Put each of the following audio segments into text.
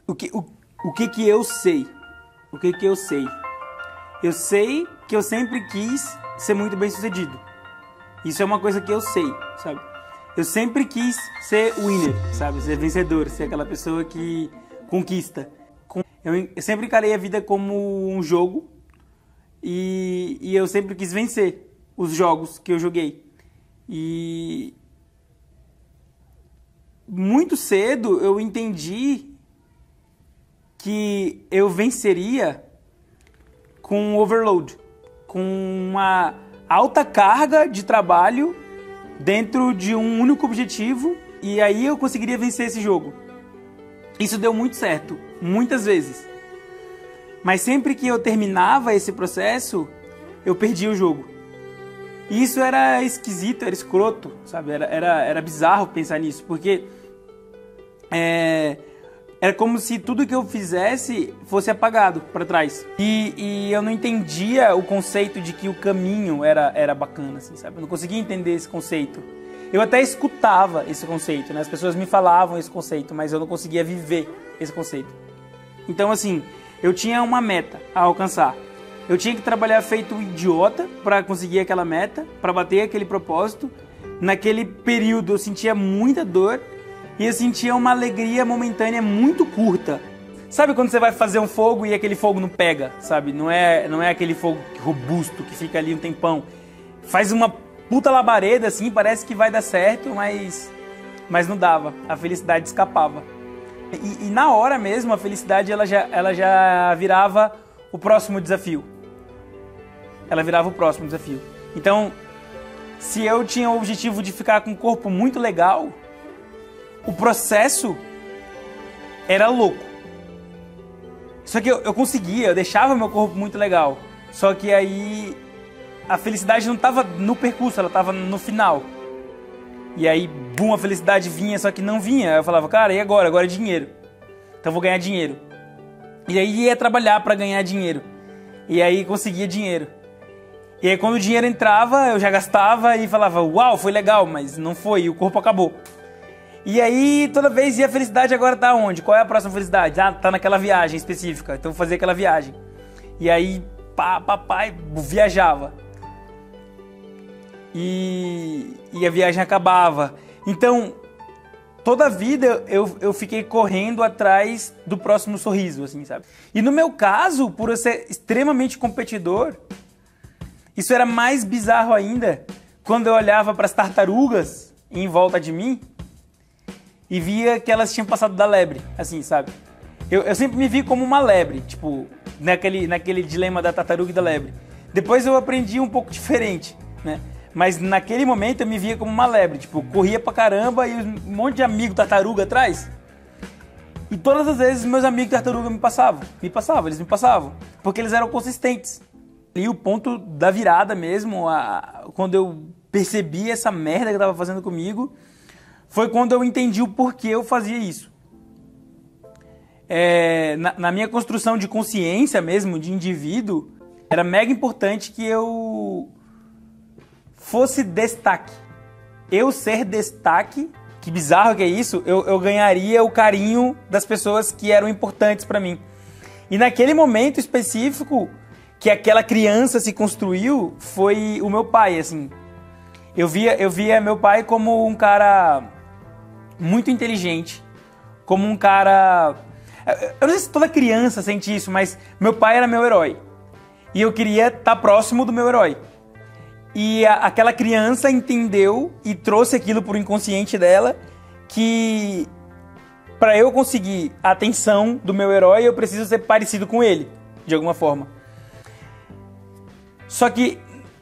O que que eu sei? O que que eu sei? Eu sei que eu sempre quis ser muito bem sucedido. Isso é uma coisa que eu sei, sabe? Eu sempre quis ser winner, sabe? Ser vencedor, ser aquela pessoa que conquista. Eu sempre encarei a vida como um jogo e eu sempre quis vencer os jogos que eu joguei. E muito cedo eu entendi que eu venceria com um overload, com uma alta carga de trabalho dentro de um único objetivo, e aí eu conseguiria vencer esse jogo. Isso deu muito certo, muitas vezes. Mas sempre que eu terminava esse processo, eu perdia o jogo. E isso era esquisito, era escroto, sabe? Era bizarro pensar nisso, porque era como se tudo que eu fizesse fosse apagado para trás. E eu não entendia o conceito de que o caminho era bacana, assim, sabe? Eu não conseguia entender esse conceito. Eu até escutava esse conceito, né? As pessoas me falavam esse conceito, mas eu não conseguia viver esse conceito. Então, assim, eu tinha uma meta a alcançar. Eu tinha que trabalhar feito um idiota para conseguir aquela meta, para bater aquele propósito. Naquele período eu sentia muita dor e eu sentia uma alegria momentânea muito curta. Sabe quando você vai fazer um fogo e aquele fogo não pega, sabe? Não é aquele fogo robusto que fica ali um tempão. Faz uma puta labareda assim, parece que vai dar certo, mas não dava. A felicidade escapava. E na hora mesmo, a felicidade ela já virava o próximo desafio. Ela virava o próximo desafio. Então, se eu tinha o objetivo de ficar com um corpo muito legal, o processo era louco. Só que eu conseguia, eu deixava meu corpo muito legal. Só que aí a felicidade não estava no percurso, ela estava no final. E aí, bum, a felicidade vinha, só que não vinha. Eu falava, cara, e agora? Agora é dinheiro. Então eu vou ganhar dinheiro. E aí ia trabalhar para ganhar dinheiro. E aí conseguia dinheiro. E aí quando o dinheiro entrava, eu já gastava e falava, uau, foi legal, mas não foi, e o corpo acabou. E aí toda vez, e a felicidade agora tá onde? Qual é a próxima felicidade? Ah, tá naquela viagem específica, então vou fazer aquela viagem. E aí, papai viajava. E a viagem acabava. Então, toda a vida eu fiquei correndo atrás do próximo sorriso, assim, sabe? E no meu caso, por eu ser extremamente competidor, isso era mais bizarro ainda quando eu olhava para as tartarugas em volta de mim e via que elas tinham passado da lebre, assim, sabe? Eu sempre me vi como uma lebre, tipo, naquele dilema da tartaruga e da lebre. Depois eu aprendi um pouco diferente, né? Mas naquele momento eu me via como uma lebre, tipo, corria pra caramba e um monte de amigo tartaruga atrás. E todas as vezes meus amigos tartaruga eles me passavam, porque eles eram consistentes. E o ponto da virada mesmo, quando eu percebi essa merda que eu tava fazendo comigo, foi quando eu entendi o porquê eu fazia isso. Na minha construção de consciência mesmo, de indivíduo, era mega importante que eu fosse destaque. Eu ser destaque, que bizarro que é isso, eu ganharia o carinho das pessoas que eram importantes pra mim. E naquele momento específico que aquela criança se construiu, foi o meu pai, assim. Eu via meu pai como um cara muito inteligente, como um cara... Eu não sei se toda criança sente isso, mas meu pai era meu herói. E eu queria estar próximo do meu herói. E aquela criança entendeu e trouxe aquilo pro inconsciente dela, que para eu conseguir a atenção do meu herói, eu preciso ser parecido com ele, de alguma forma. Só que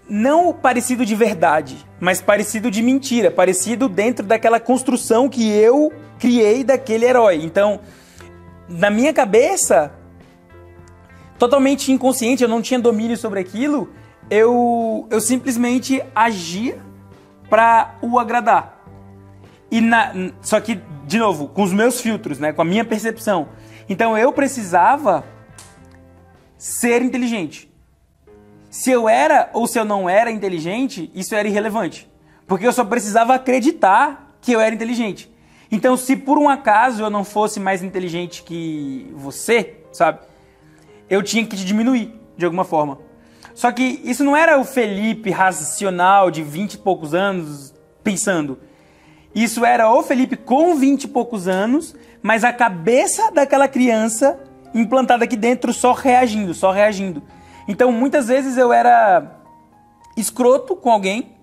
não parecido de verdade, mas parecido de mentira, parecido dentro daquela construção que eu criei daquele herói. Então, na minha cabeça, totalmente inconsciente, eu não tinha domínio sobre aquilo, eu simplesmente agia para o agradar. Só que, de novo, com os meus filtros, né, com a minha percepção. Então eu precisava ser inteligente. Se eu era ou se eu não era inteligente, isso era irrelevante. Porque eu só precisava acreditar que eu era inteligente. Então, se por um acaso eu não fosse mais inteligente que você, sabe? Eu tinha que te diminuir, de alguma forma. Só que isso não era o Felipe racional de 20 e poucos anos pensando. Isso era o Felipe com 20 e poucos anos, mas a cabeça daquela criança implantada aqui dentro só reagindo, só reagindo. Então, muitas vezes eu era escroto com alguém,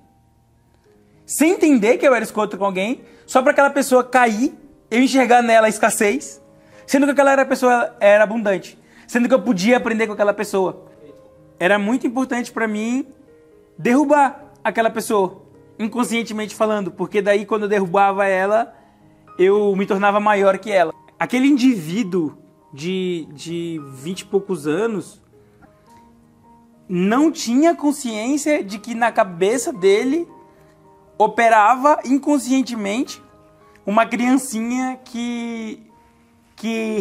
sem entender que eu era escroto com alguém, só para aquela pessoa cair, eu enxergar nela a escassez, sendo que aquela pessoa era abundante, sendo que eu podia aprender com aquela pessoa. Era muito importante para mim derrubar aquela pessoa, inconscientemente falando, porque daí quando eu derrubava ela, eu me tornava maior que ela. Aquele indivíduo de 20 e poucos anos não tinha consciência de que na cabeça dele operava inconscientemente uma criancinha que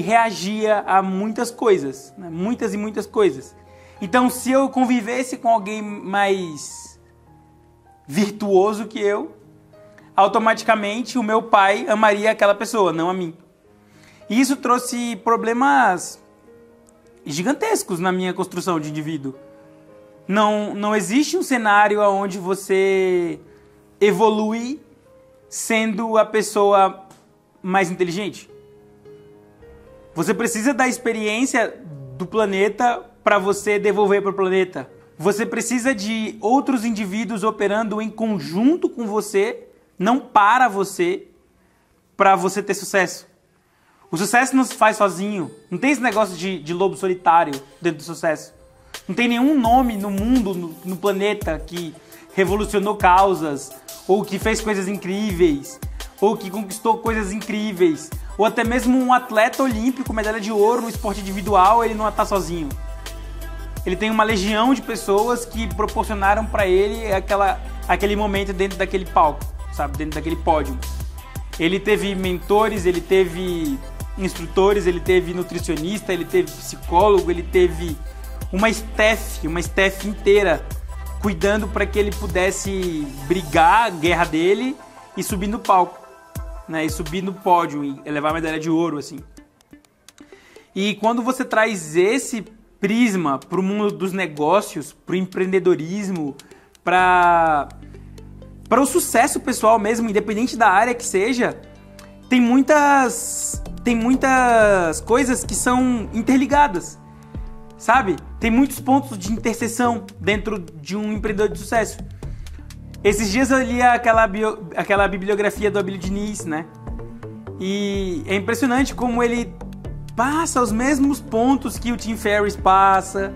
reagia a muitas coisas, né? Muitas e muitas coisas. Então, se eu convivesse com alguém mais virtuoso que eu, automaticamente o meu pai amaria aquela pessoa, não a mim. E isso trouxe problemas gigantescos na minha construção de indivíduo. Não existe um cenário onde você evolui sendo a pessoa mais inteligente. Você precisa da experiência do planeta para você devolver para o planeta. Você precisa de outros indivíduos operando em conjunto com você, não para você ter sucesso. O sucesso não se faz sozinho. Não tem esse negócio de lobo solitário dentro do sucesso. Não tem nenhum nome no mundo, no planeta, que revolucionou causas, ou que fez coisas incríveis, ou que conquistou coisas incríveis, ou até mesmo um atleta olímpico, medalha de ouro no esporte individual, ele não está sozinho. Ele tem uma legião de pessoas que proporcionaram para ele aquele momento dentro daquele palco, sabe? Dentro daquele pódio. Ele teve mentores, ele teve instrutores, ele teve nutricionista, ele teve psicólogo, ele teve uma staff inteira cuidando para que ele pudesse brigar a guerra dele e subir no palco, né? E subir no pódio e levar a medalha de ouro, assim. E quando você traz esse prisma para o mundo dos negócios, para o empreendedorismo, para o sucesso pessoal mesmo, independente da área que seja, tem muitas coisas que são interligadas, sabe? Tem muitos pontos de interseção dentro de um empreendedor de sucesso. Esses dias eu li aquela bibliografia do Abílio Diniz, né? E é impressionante como ele passa os mesmos pontos que o Tim Ferriss passa,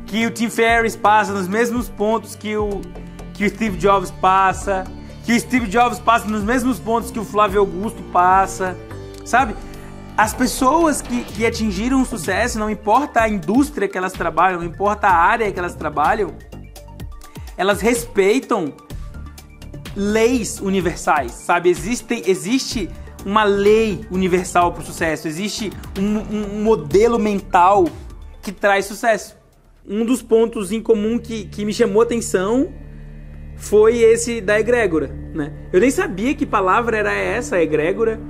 que o Tim Ferriss passa nos mesmos pontos que o Steve Jobs passa, que o Steve Jobs passa nos mesmos pontos que o Flávio Augusto passa, sabe? As pessoas que atingiram o sucesso, não importa a indústria que elas trabalham, não importa a área que elas trabalham, elas respeitam leis universais, sabe? Existe uma lei universal para o sucesso, existe um modelo mental que traz sucesso. Um dos pontos em comum que me chamou a atenção foi esse da egrégora, né? Eu nem sabia que palavra era essa, egrégora.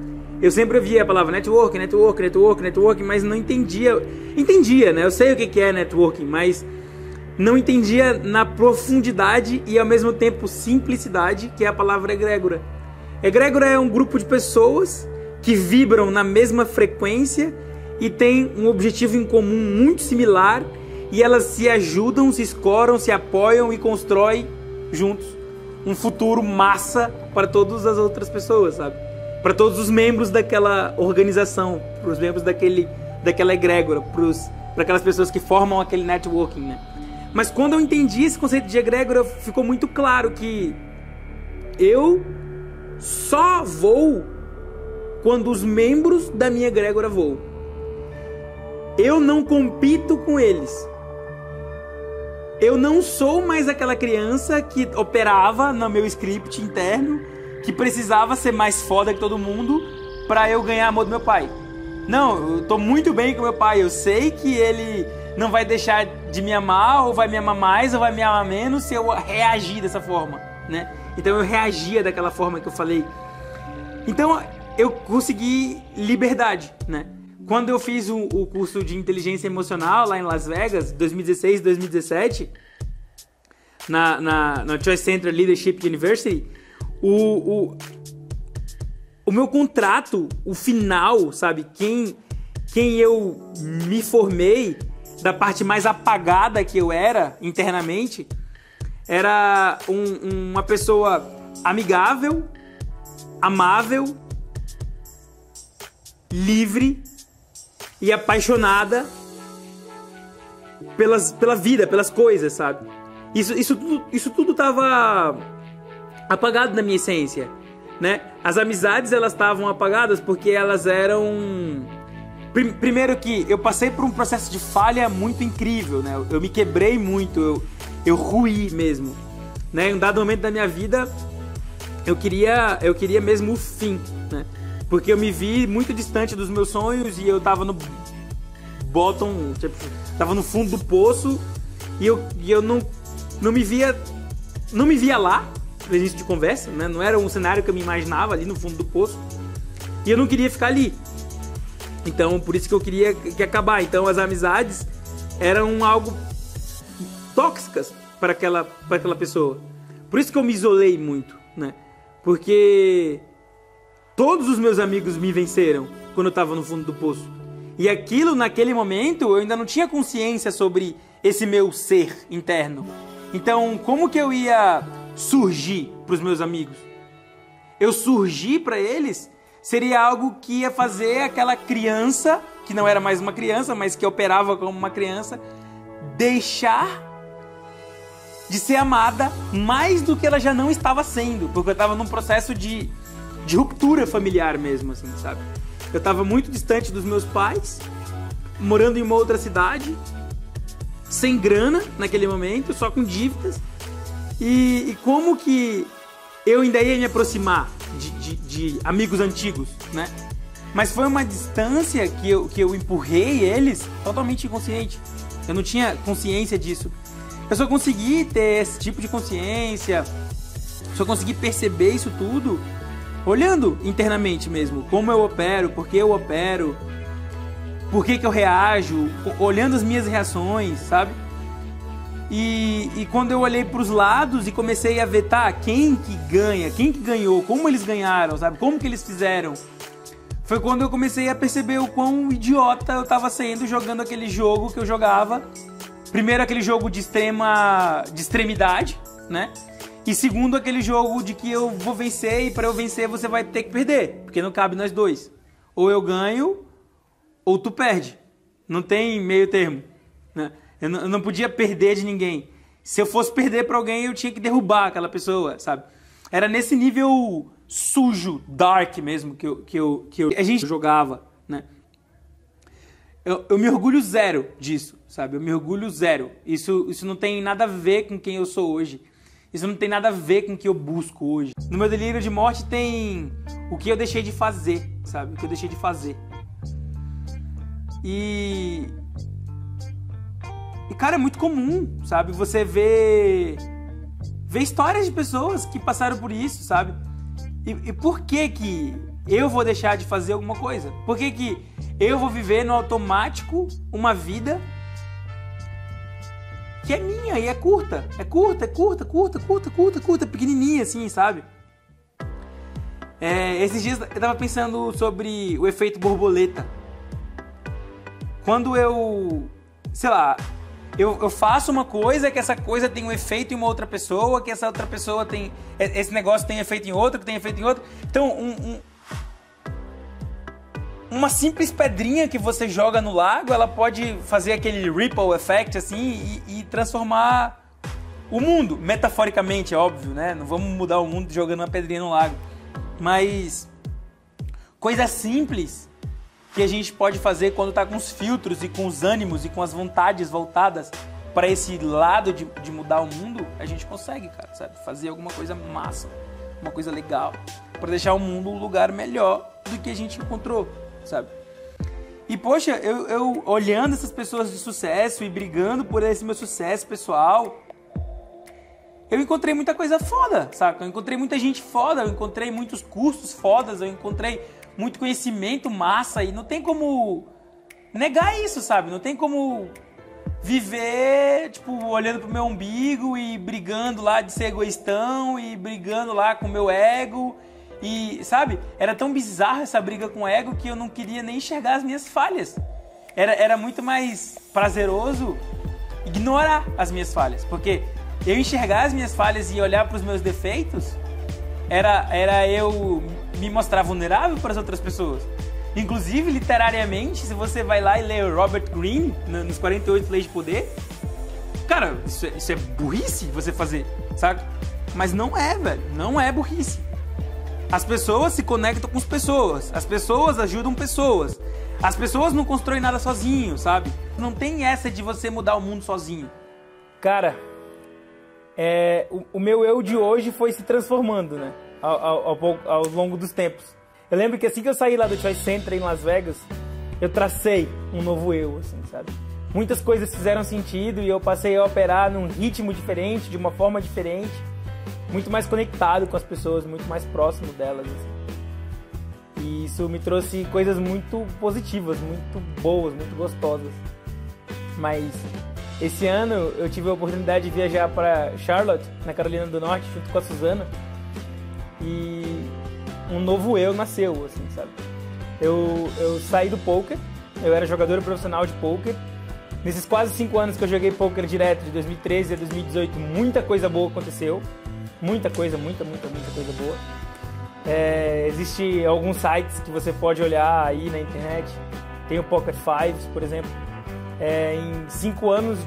Eu sempre ouvia a palavra networking, mas não entendia. Entendia, né? Eu sei o que é networking, mas não entendia na profundidade e ao mesmo tempo simplicidade que é a palavra egrégora. Egrégora é um grupo de pessoas que vibram na mesma frequência e têm um objetivo em comum muito similar e elas se ajudam, se escoram, se apoiam e constroem juntos um futuro massa para todas as outras pessoas, sabe? Para todos os membros daquela organização, para os membros daquela egrégora, para aquelas pessoas que formam aquele networking, né? Mas quando eu entendi esse conceito de egrégora, ficou muito claro que eu só vou quando os membros da minha egrégora voam. Eu não compito com eles. Eu não sou mais aquela criança que operava no meu script interno, que precisava ser mais foda que todo mundo pra eu ganhar amor do meu pai. Não, eu tô muito bem com meu pai. Eu sei que ele não vai deixar de me amar, ou vai me amar mais, ou vai me amar menos se eu reagir dessa forma, né? Então eu reagia daquela forma que eu falei. Então eu consegui liberdade, né? Quando eu fiz o curso de inteligência emocional lá em Las Vegas, 2016, 2017, na Choice Center Leadership University, o meu contrato, o final, sabe? Quem eu me formei, da parte mais apagada que eu era internamente, era uma pessoa amigável, amável, livre e apaixonada pela vida, pelas coisas, sabe? Isso tudo tava apagado na minha essência, né? As amizades, elas estavam apagadas porque elas eram... Primeiro que eu passei por um processo de falha muito incrível, né? Eu me quebrei muito, eu ruí mesmo, né? Em um dado momento da minha vida, eu queria mesmo o fim, né? Porque eu me vi muito distante dos meus sonhos e eu tava no bottom, tipo, tava no fundo do poço e eu não me via lá, no início de conversa, né? Não era um cenário que eu me imaginava ali no fundo do poço e eu não queria ficar ali. Então, por isso que eu queria que acabar. Então, as amizades eram algo tóxicas para aquela pessoa. Por isso que eu me isolei muito, né? Porque todos os meus amigos me venceram quando eu estava no fundo do poço. E aquilo, naquele momento, eu ainda não tinha consciência sobre esse meu ser interno. Então, como que eu ia surgir para os meus amigos? Eu surgir para eles seria algo que ia fazer aquela criança, que não era mais uma criança, mas que operava como uma criança, deixar de ser amada mais do que ela já não estava sendo, porque eu estava num processo de ruptura familiar mesmo, assim, sabe? Eu estava muito distante dos meus pais, morando em uma outra cidade, sem grana naquele momento, só com dívidas, e como que eu ainda ia me aproximar de amigos antigos, né? Mas foi uma distância que eu empurrei eles totalmente inconsciente. Eu não tinha consciência disso. Eu só consegui ter esse tipo de consciência, só consegui perceber isso tudo olhando internamente mesmo. Como eu opero, por que eu opero, por que eu reajo, olhando as minhas reações, sabe? E quando eu olhei para os lados e comecei a ver, tá, quem que ganha, quem que ganhou, como eles ganharam, sabe? Como que eles fizeram? Foi quando eu comecei a perceber o quão idiota eu tava sendo jogando aquele jogo que eu jogava. Primeiro, aquele jogo de extremidade, né? E segundo, aquele jogo de que eu vou vencer e para eu vencer você vai ter que perder, porque não cabe nós dois. Ou eu ganho ou tu perde. Não tem meio termo, né? Eu não podia perder de ninguém. Se eu fosse perder pra alguém, eu tinha que derrubar aquela pessoa, sabe? Era nesse nível sujo, dark mesmo, que a gente jogava, né? Eu me orgulho zero disso, sabe? Eu me orgulho zero. Isso não tem nada a ver com quem eu sou hoje. Isso não tem nada a ver com o que eu busco hoje. No meu delírio de morte tem o que eu deixei de fazer, sabe? O que eu deixei de fazer. E cara, é muito comum, sabe? Você vê histórias de pessoas que passaram por isso, sabe? E por que eu vou deixar de fazer alguma coisa? Por que eu vou viver no automático uma vida que é minha e é curta? É curta, pequenininha assim, sabe? Esses dias eu tava pensando sobre o efeito borboleta. Quando sei lá, eu faço uma coisa, que essa coisa tem um efeito em uma outra pessoa, que essa outra pessoa tem... Esse negócio tem efeito em outra, que tem efeito em outra. Então, uma simples pedrinha que você joga no lago, ela pode fazer aquele ripple effect, assim, e transformar o mundo. Metaforicamente, é óbvio, né? Não vamos mudar o mundo jogando uma pedrinha no lago. Mas coisa simples que a gente pode fazer quando tá com os filtros e com os ânimos e com as vontades voltadas para esse lado de mudar o mundo, a gente consegue, cara, sabe? Fazer alguma coisa massa, uma coisa legal, para deixar o mundo um lugar melhor do que a gente encontrou, sabe? E, poxa, eu olhando essas pessoas de sucesso e brigando por esse meu sucesso pessoal, eu encontrei muita coisa foda, saca? Eu encontrei muita gente foda, eu encontrei muitos cursos fodas, eu encontrei muito conhecimento massa e não tem como negar isso, sabe? Não tem como viver, tipo, olhando pro meu umbigo e brigando lá de ser egoístão e brigando lá com o meu ego e, sabe? Era tão bizarra essa briga com o ego que eu não queria nem enxergar as minhas falhas. Era muito mais prazeroso ignorar as minhas falhas, porque eu enxergar as minhas falhas e olhar pros meus defeitos era eu me mostrar vulnerável para as outras pessoas. Inclusive, literariamente, se você vai lá e lê Robert Greene, nos 48 Leis de Poder, cara, isso é burrice você fazer, sabe? Mas não é, velho. Não é burrice. As pessoas se conectam com as pessoas. As pessoas ajudam pessoas. As pessoas não constroem nada sozinho, sabe? Não tem essa de você mudar o mundo sozinho. Cara, o meu eu de hoje foi se transformando, né? Ao longo dos tempos. Eu lembro que assim que eu saí lá do Choice Center em Las Vegas, eu tracei um novo eu, assim, sabe? Muitas coisas fizeram sentido e eu passei a operar num ritmo diferente, de uma forma diferente, muito mais conectado com as pessoas, muito mais próximo delas, assim. E isso me trouxe coisas muito positivas, muito boas, muito gostosas. Mas esse ano eu tive a oportunidade de viajar para Charlotte, na Carolina do Norte, junto com a Suzana. E um novo eu nasceu, assim, sabe? Eu saí do poker, eu era jogador profissional de poker. Nesses quase 5 anos que eu joguei poker direto, de 2013 a 2018, muita coisa boa aconteceu. Muita coisa boa. Existem alguns sites que você pode olhar aí na internet. Tem o Pocket Fives, por exemplo. Em 5 anos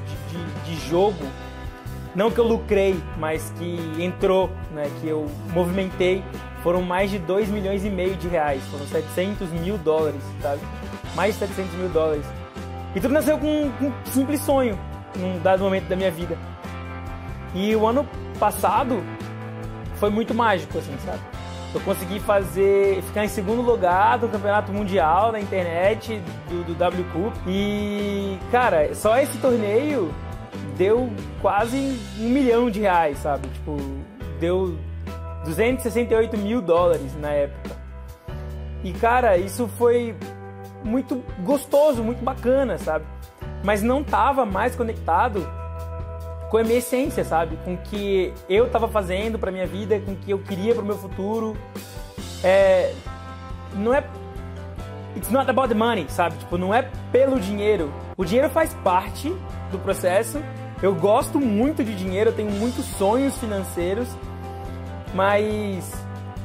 de jogo, não que eu lucrei, mas que entrou, né, que eu movimentei, foram mais de 2,5 milhões de reais. Foram 700 mil dólares, sabe? Mais de 700 mil dólares. E tudo nasceu com um simples sonho, num dado momento da minha vida. E o ano passado foi muito mágico, assim, sabe? Eu consegui ficar em segundo lugar do campeonato mundial na internet, do W Cup. E, cara, só esse torneio deu quase 1 milhão de reais, sabe? Tipo, deu 268 mil dólares na época. E, cara, isso foi muito gostoso, muito bacana, sabe? Mas não tava mais conectado com a minha essência, sabe? Com o que eu tava fazendo pra minha vida, com o que eu queria pro meu futuro. Não é... It's not about the money, sabe? Tipo, não é pelo dinheiro. O dinheiro faz parte do processo. Eu gosto muito de dinheiro, eu tenho muitos sonhos financeiros, mas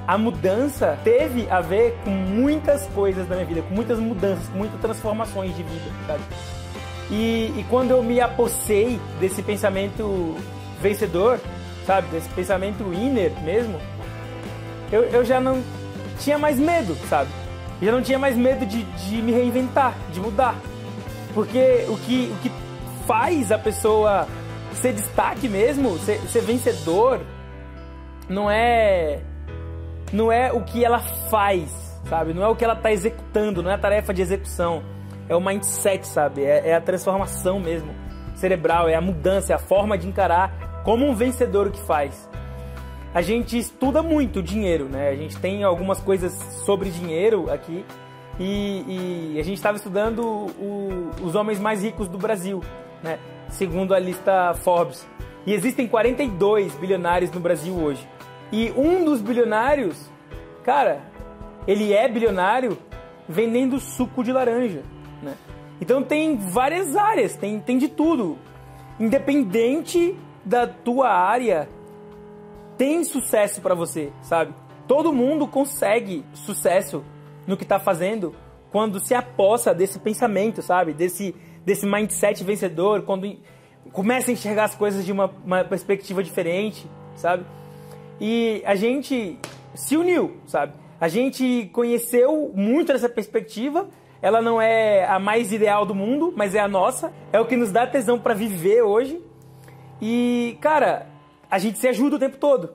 a mudança teve a ver com muitas coisas da minha vida, com muitas mudanças, com muitas transformações de vida, sabe? E quando eu me apossei desse pensamento vencedor, sabe? Desse pensamento winner mesmo, eu já não tinha mais medo, sabe? Eu já não tinha mais medo de me reinventar, de mudar. Porque o que faz a pessoa ser destaque mesmo, ser vencedor, não é o que ela faz, sabe? Não é o que ela está executando, não é a tarefa de execução. É o mindset, sabe? É a transformação mesmo cerebral, é a mudança, é a forma de encarar como um vencedor o que faz. A gente estuda muito dinheiro, né? A gente tem algumas coisas sobre dinheiro aqui e a gente estava estudando os homens mais ricos do Brasil, né? Segundo a lista Forbes. E existem 42 bilionários no Brasil hoje. E um dos bilionários, cara, ele é bilionário vendendo suco de laranja, né? Então tem várias áreas, tem de tudo. Independente da tua área, tem sucesso pra você, sabe? Todo mundo consegue sucesso no que tá fazendo quando se apossa desse pensamento, sabe? Desse mindset vencedor, quando começa a enxergar as coisas de uma perspectiva diferente, sabe? E a gente se uniu, sabe? A gente conheceu muito dessa perspectiva. Ela não é a mais ideal do mundo, mas é a nossa. É o que nos dá tesão pra viver hoje. E, cara, a gente se ajuda o tempo todo,